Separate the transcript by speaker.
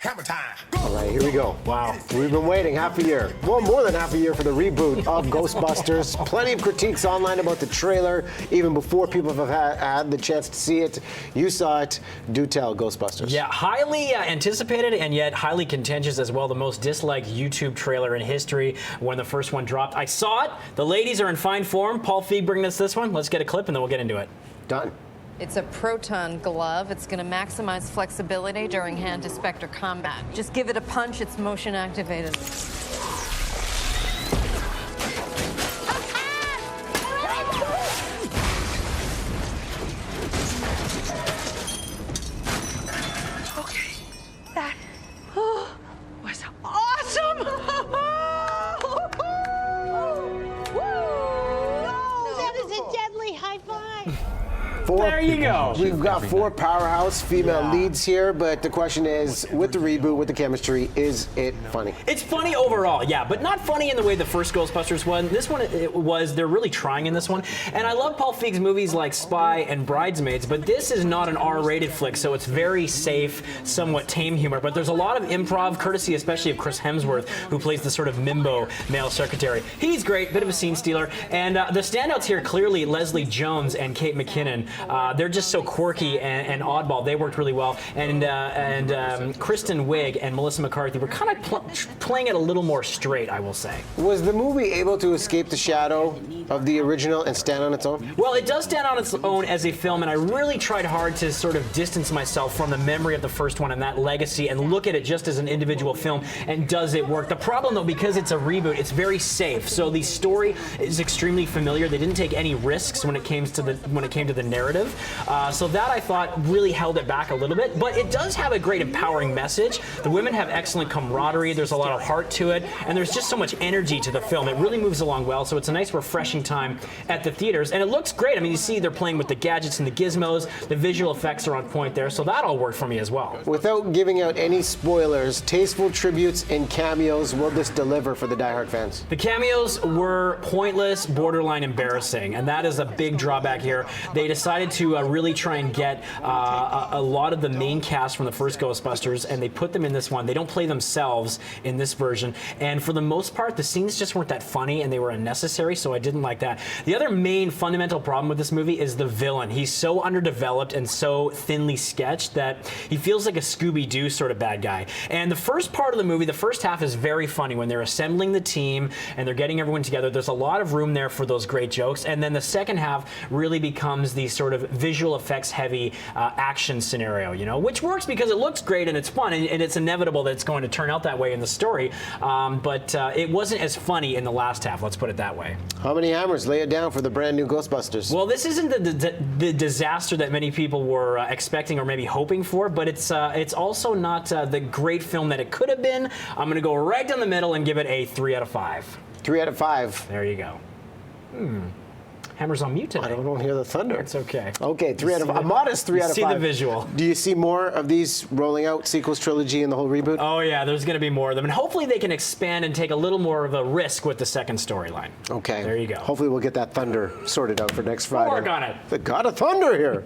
Speaker 1: Hammer time.
Speaker 2: All right, here we go. Wow. We've been waiting half a year. Well, more than half a year for the reboot of Ghostbusters. Plenty of critiques online about the trailer, even before people have had the chance to see it. You saw it. Do tell, Ghostbusters.
Speaker 3: Yeah, highly anticipated and yet highly contentious as well. The most disliked YouTube trailer in history when the first one dropped. I saw it. The ladies are in fine form. Paul Feig bringing us this one. Let's get a clip and then we'll get into it.
Speaker 2: Done.
Speaker 4: It's a proton glove. It's going to maximize flexibility during hand-to-specter combat. Just give it a punch, it's motion activated.
Speaker 5: Okay, that was awesome!
Speaker 6: That is a deadly high five.
Speaker 3: There you go.
Speaker 2: We've got four powerhouse female leads here, but the question is, with the reboot, with the chemistry, is it funny?
Speaker 3: It's funny overall, yeah, but not funny in the way the first Ghostbusters was. This one, they're really trying in this one. And I love Paul Feig's movies like Spy and Bridesmaids, but this is not an R-rated flick, so it's very safe, somewhat tame humor. But there's a lot of improv, courtesy especially of Chris Hemsworth, who plays the sort of mimbo male secretary. He's great, bit of a scene stealer. And the standouts here, clearly Leslie Jones and Kate McKinnon. They're just so quirky and oddball. They worked really well. And Kristen Wiig and Melissa McCarthy were kind of playing it a little more straight, I will say.
Speaker 2: Was the movie able to escape the shadow of the original and stand on its own?
Speaker 3: Well, it does stand on its own as a film, and I really tried hard to sort of distance myself from the memory of the first one and that legacy and look at it just as an individual film, and does it work? The problem, though, because it's a reboot, it's very safe. So the story is extremely familiar. They didn't take any risks when it came to the narrative. So that, I thought, really held it back a little bit. But it does have a great empowering message. The women have excellent camaraderie. There's a lot of heart to it. And there's just so much energy to the film. It really moves along well. So it's a nice, refreshing time at the theaters. And it looks great. I mean, you see they're playing with the gadgets and the gizmos. The visual effects are on point there. So that all worked for me as well.
Speaker 2: Without giving out any spoilers, tasteful tributes and cameos, will this deliver for the diehard fans?
Speaker 3: The cameos were pointless, borderline embarrassing. And that is a big drawback here. They decided to really try and get a lot of the main cast from the first Ghostbusters, and they put them in this one. They don't play themselves in this version, and for the most part, the scenes just weren't that funny, and they were unnecessary, so I didn't like that. The other main fundamental problem with this movie is the villain. He's so underdeveloped and so thinly sketched that he feels like a Scooby-Doo sort of bad guy. And the first part of the movie, the first half, is very funny when they're assembling the team and they're getting everyone together. There's a lot of room there for those great jokes, and then the second half really becomes the sort of visual effects heavy action scenario, you know, which works because it looks great and it's fun, and it's inevitable that it's going to turn out that way in the story, but it wasn't as funny in the last half, let's put it that way.
Speaker 2: How many hammers? Lay it down for the brand new Ghostbusters.
Speaker 3: Well, this isn't the disaster that many people were expecting or maybe hoping for, but it's also not the great film that it could have been. I'm going to go right down the middle and give it a 3 out of 5.
Speaker 2: 3 out of 5.
Speaker 3: There you go. Hammer's on mute today.
Speaker 2: I don't hear the thunder.
Speaker 3: It's okay.
Speaker 2: Okay, a modest 3 out of 5.
Speaker 3: See the visual.
Speaker 2: Do you see more of these rolling out, sequels, trilogy, and the whole reboot?
Speaker 3: Oh yeah, there's going to be more of them, and hopefully they can expand and take a little more of a risk with the second storyline.
Speaker 2: Okay.
Speaker 3: There you go.
Speaker 2: Hopefully we'll get that thunder sorted out for next Friday.
Speaker 3: We'll work on it.
Speaker 2: The God of Thunder here.